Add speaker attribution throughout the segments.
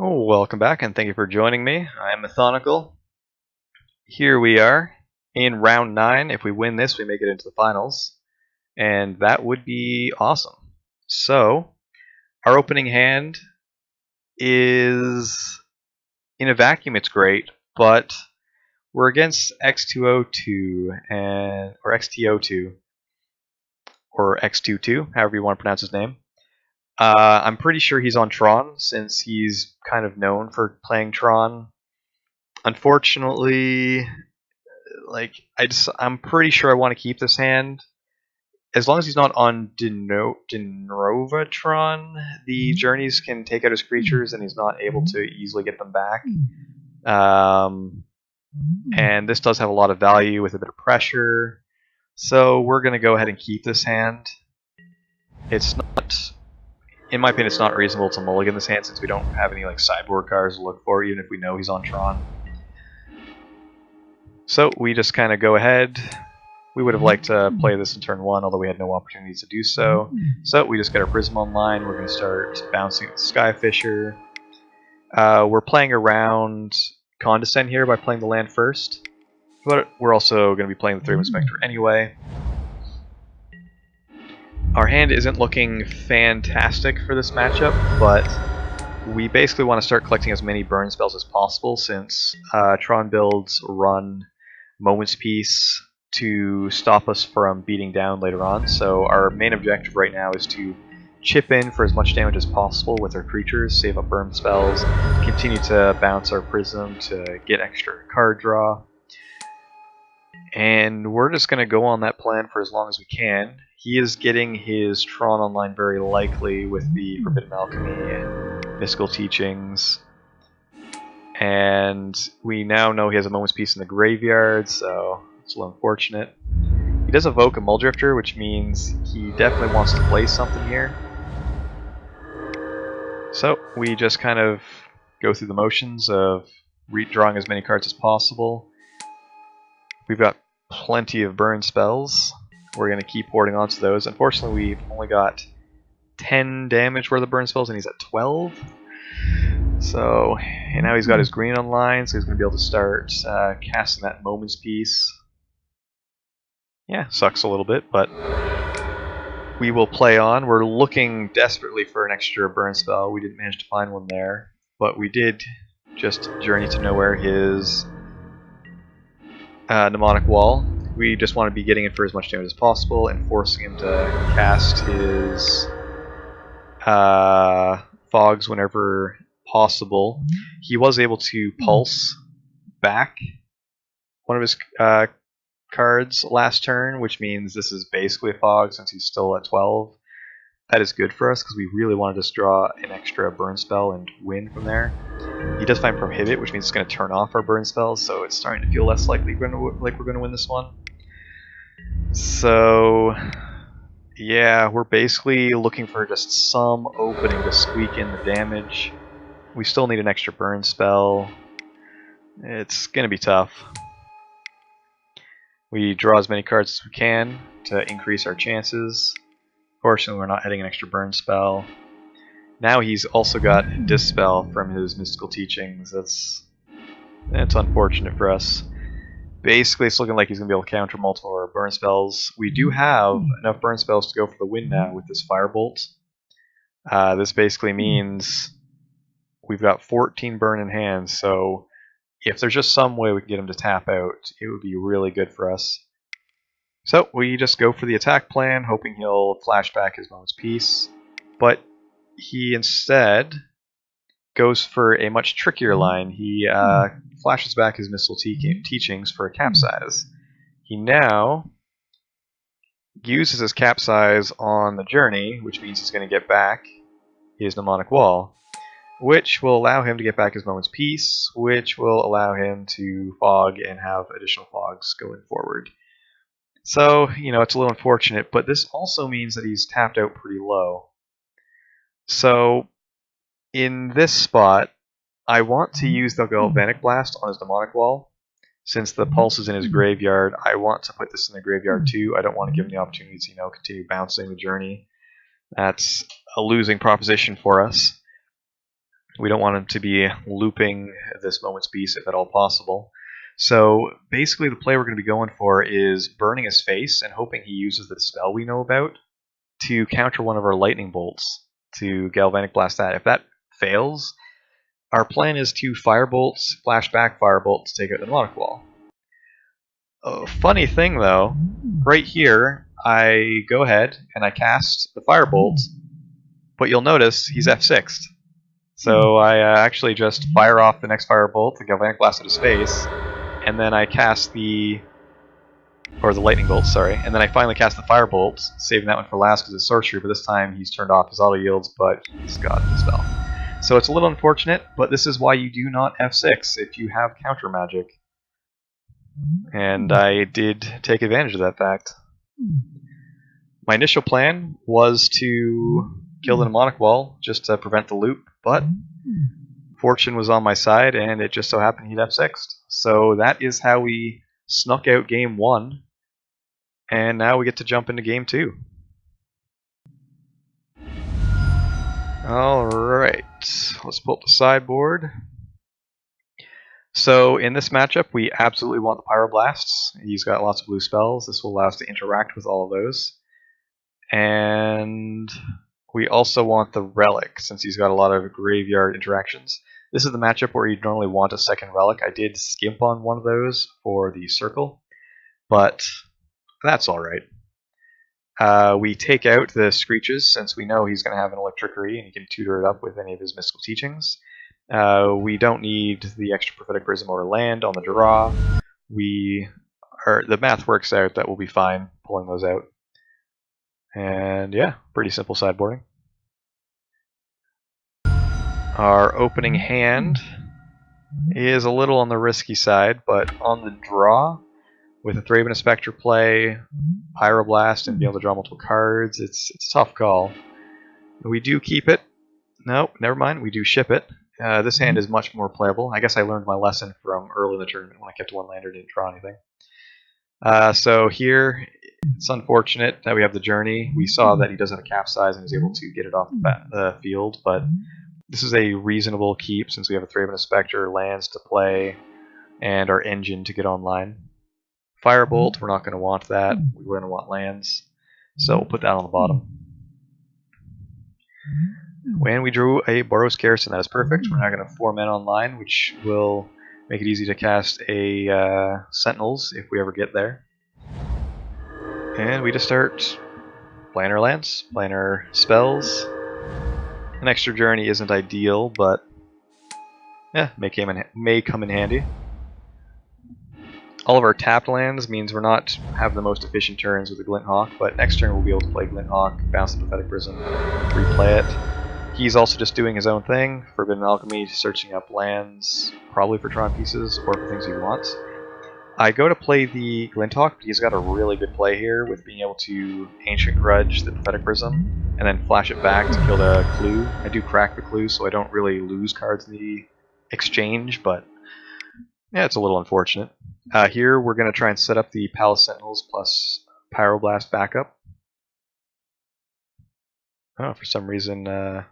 Speaker 1: Oh, welcome back and thank you for joining me. I'm Methodical. Here we are in round 9. If we win this, we make it into the finals, and that would be awesome. So, our opening hand is, in a vacuum, it's great, but we're against X202 or XT02 or X22, however you want to pronounce his name. I'm pretty sure he's on Tron, since he's kind of known for playing Tron. Unfortunately, I'm pretty sure I want to keep this hand. As long as he's not on Denovatron, the journeys can take out his creatures and he's not able to easily get them back. And this does have a lot of value with a bit of pressure. So we're going to go ahead and keep this hand. It's not, in my opinion, it's not reasonable to mulligan this hand since we don't have any sideboard cards to look for, even if we know he's on Tron. So we just kind of go ahead. We would have liked to play this in turn 1, although we had no opportunities to do so. So we just get our Prism online. We're going to start bouncing with Skyfisher. We're playing around Condescend here by playing the land first, but we're also going to be playing the 3-1 Spectre anyway. Our hand isn't looking fantastic for this matchup, but we basically want to start collecting as many burn spells as possible since Tron builds run Moment's Peace to stop us from beating down later on. So our main objective right now is to chip in for as much damage as possible with our creatures, save up burn spells, continue to bounce our Prism to get extra card draw. And we're just going to go on that plan for as long as we can. He is getting his Tron online very likely with the Forbidden Alchemy and Mystical Teachings. And we now know he has a Moment's Peace in the graveyard, so it's a little unfortunate. He does evoke a Mulldrifter, which means he definitely wants to play something here. So we just kind of go through the motions of redrawing as many cards as possible. We've got plenty of burn spells. We're going to keep hoarding onto those. Unfortunately, we've only got 10 damage worth of burn spells, and he's at 12. So, and now he's got his green online, so he's going to be able to start casting that Moment's Peace. Yeah, sucks a little bit, but we will play on. We're looking desperately for an extra burn spell. We didn't manage to find one there, but we did just Journey to Nowhere his Mnemonic Wall. We just want to be getting in for as much damage as possible and forcing him to cast his fogs whenever possible. He was able to pulse back one of his cards last turn, which means this is basically a fog since he's still at 12. That is good for us because we really want to just draw an extra burn spell and win from there. He does find Prohibit, which means it's going to turn off our burn spells, so it's starting to feel less likely we're going to win this one. So yeah, we're basically looking for just some opening to squeak in the damage. We still need an extra burn spell. It's going to be tough. We draw as many cards as we can to increase our chances. Fortunately, we're not hitting an extra burn spell. Now he's also got Dispel from his Mystical Teachings. That's unfortunate for us. Basically, it's looking like he's going to be able to counter multiple of our burn spells. We do have enough burn spells to go for the win now with this Firebolt. This basically means we've got 14 burn in hand, so if there's just some way we can get him to tap out, it would be really good for us. So we just go for the attack plan, hoping he'll flash back his Moment's Peace, but he instead goes for a much trickier line. He flashes back his Mystical Teachings for a Capsize. He now uses his Capsize on the journey, which means he's going to get back his Mnemonic Wall, which will allow him to get back his Moment's Peace, which will allow him to fog and have additional fogs going forward. So, it's a little unfortunate, but this also means that he's tapped out pretty low. So, in this spot, I want to use the Galvanic Blast on his Mnemonic Wall. Since the pulse is in his graveyard, I want to put this in the graveyard too. I don't want to give him the opportunity to, continue bouncing the journey. That's a losing proposition for us. We don't want him to be looping this moment's piece if at all possible. So basically the play we're going to be going for is burning his face and hoping he uses the spell we know about to counter one of our lightning bolts to Galvanic Blast that. If that fails, our plan is to Firebolt, Flashback Firebolt to take out the Demonic Wall. Funny thing though, right here, I go ahead and I cast the Firebolt, but you'll notice he's F6'd. So I actually just fire off the next Firebolt, the Galvanic Blast at his face, and then I cast the Lightning Bolt, sorry, and then I finally cast the Firebolt, saving that one for last because it's Sorcery, but this time he's turned off his auto yields, but he's got the spell. So it's a little unfortunate, but this is why you do not F6 if you have counter magic. And I did take advantage of that fact. My initial plan was to kill the Demonic Wall just to prevent the loop, but fortune was on my side and it just so happened he'd F6'd. So that is how we snuck out game 1, and now we get to jump into game 2. Alright, let's pull up the sideboard. So in this matchup, we absolutely want the Pyroblasts. He's got lots of blue spells. This will allow us to interact with all of those. And we also want the Relic, since he's got a lot of graveyard interactions. This is the matchup where you'd normally want a second Relic. I did skimp on one of those for the Circle, but that's alright. We take out the Screeches, since we know he's going to have an Electricity, and he can tutor it up with any of his mystical teachings. We don't need the extra Prophetic Prism or land on the draw. The math works out that we'll be fine pulling those out. And yeah, pretty simple sideboarding. Our opening hand is a little on the risky side, but on the draw, with a Thraben Spectre play, Pyroblast, and being able to draw multiple cards, it's a tough call. We do keep it. Nope, never mind, we do ship it. This hand is much more playable. I guess I learned my lesson from early in the tournament when I kept one lander and didn't draw anything. So here, it's unfortunate that we have the Journey. We saw that he does have a Capsize and is able to get it off the field, but this is a reasonable keep since we have a Thraben Spectre, lands to play, and our engine to get online. Firebolt, we're not going to want that. We're going to want lands, so we'll put that on the bottom. When we drew a Boros Garrison, that is perfect. We're now going to 4 men online, which will make it easy to cast a Sentinels if we ever get there. And we just start playing our lands, playing our spells. An extra Journey isn't ideal, but yeah, may come in handy. All of our tapped lands means we're not have the most efficient turns with the Glint Hawk, but next turn we'll be able to play Glint Hawk, bounce the Prophetic Prism, replay it. He's also just doing his own thing, Forbidden Alchemy, searching up lands, probably for Tron pieces or for things he wants. I go to play the Glint Hawk, but he's got a really good play here with being able to Ancient Grudge the Prophetic Prism, and then flash it back to kill the Clue. I do crack the Clue, so I don't really lose cards in the exchange, but yeah, it's a little unfortunate. Here we're going to try and set up the Palace Sentinels plus Pyroblast backup. Oh, for some reason the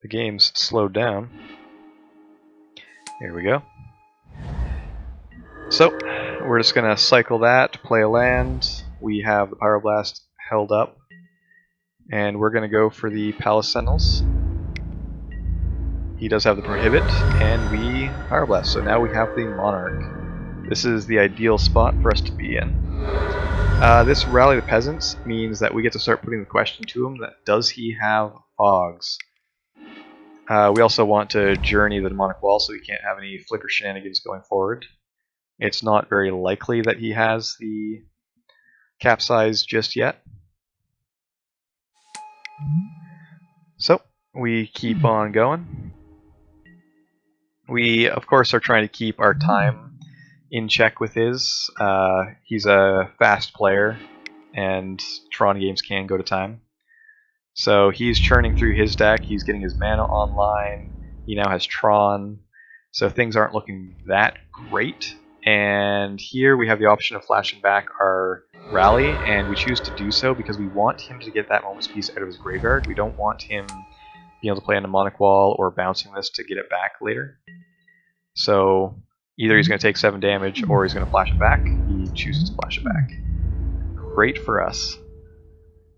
Speaker 1: game's slowed down. Here we go. So, we're just going to cycle that to play a land. We have the Pyroblast held up. And we're going to go for the Palace Sentinels. He does have the Prohibit, and we Pyroblast. So now we have the Monarch. This is the ideal spot for us to be in. This Rally the Peasants means that we get to start putting the question to him that does he have Fogs? We also want to Journey the Demonic Wall so he can't have any Flicker shenanigans going forward. It's not very likely that he has the Capsize just yet. So, we keep on going. We, of course, are trying to keep our time in check with his. He's a fast player, and Tron games can go to time. So he's churning through his deck, he's getting his mana online, he now has Tron, so things aren't looking that great. And here we have the option of flashing back our Rally, and we choose to do so because we want him to get that Moment's Peace out of his graveyard. We don't want him being able to play a mnemonic wall or bouncing this to get it back later. So either he's going to take 7 damage or he's going to flash it back. He chooses to flash it back. Great for us.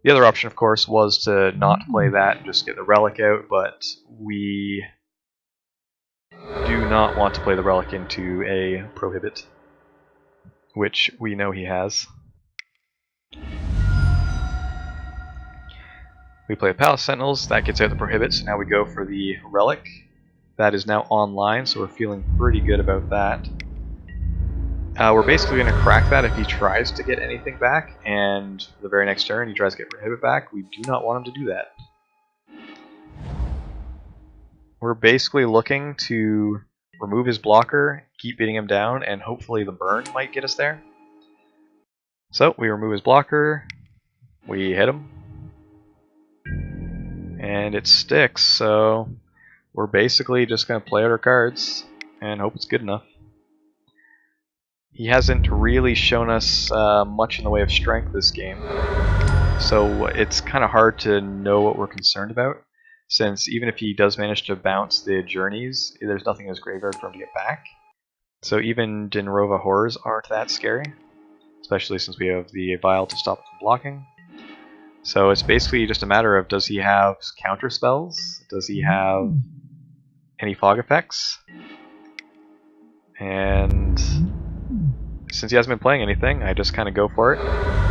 Speaker 1: The other option, of course, was to not play that and just get the relic out, but we do not want to play the relic into a prohibit, which we know he has. We play Palace Sentinels, that gets out the prohibits. Now we go for the relic. That is now online, so we're feeling pretty good about that. We're basically going to crack that if he tries to get anything back, and the very next turn he tries to get prohibit back. We do not want him to do that. We're basically looking to remove his blocker, keep beating him down, and hopefully the burn might get us there. So we remove his blocker, we hit him, and it sticks, so we're basically just going to play out our cards and hope it's good enough. He hasn't really shown us much in the way of strength this game, so it's kind of hard to know what we're concerned about, since even if he does manage to bounce the journeys, there's nothing in his graveyard for him to get back. So even Dinrova Horrors aren't that scary, especially since we have the Vial to stop it from blocking. So it's basically just a matter of, does he have counter spells? Does he have any fog effects? And since he hasn't been playing anything, I just kind of go for it.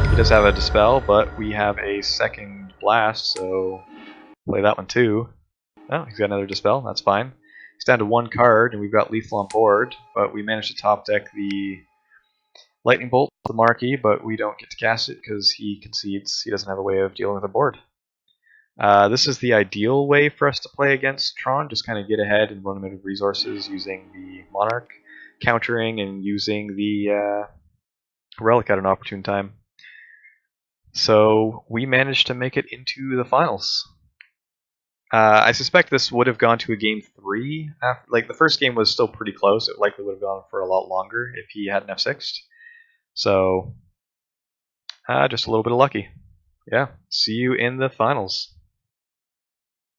Speaker 1: He does have a Dispel, but we have a second Blast, so play that one too. Oh, he's got another Dispel, that's fine. He's down to 1 card, and we've got Lethal on board, but we managed to top deck the Lightning Bolt, the Marquee, but we don't get to cast it because he concedes. He doesn't have a way of dealing with the board. This is the ideal way for us to play against Tron, just kind of get ahead and run him out of resources using the Monarch, countering and using the Relic at an opportune time. So we managed to make it into the finals. I suspect this would have gone to a game 3. Like, the first game was still pretty close. It likely would have gone for a lot longer if he hadn't F6'd. So, just a little bit of lucky. Yeah, see you in the finals.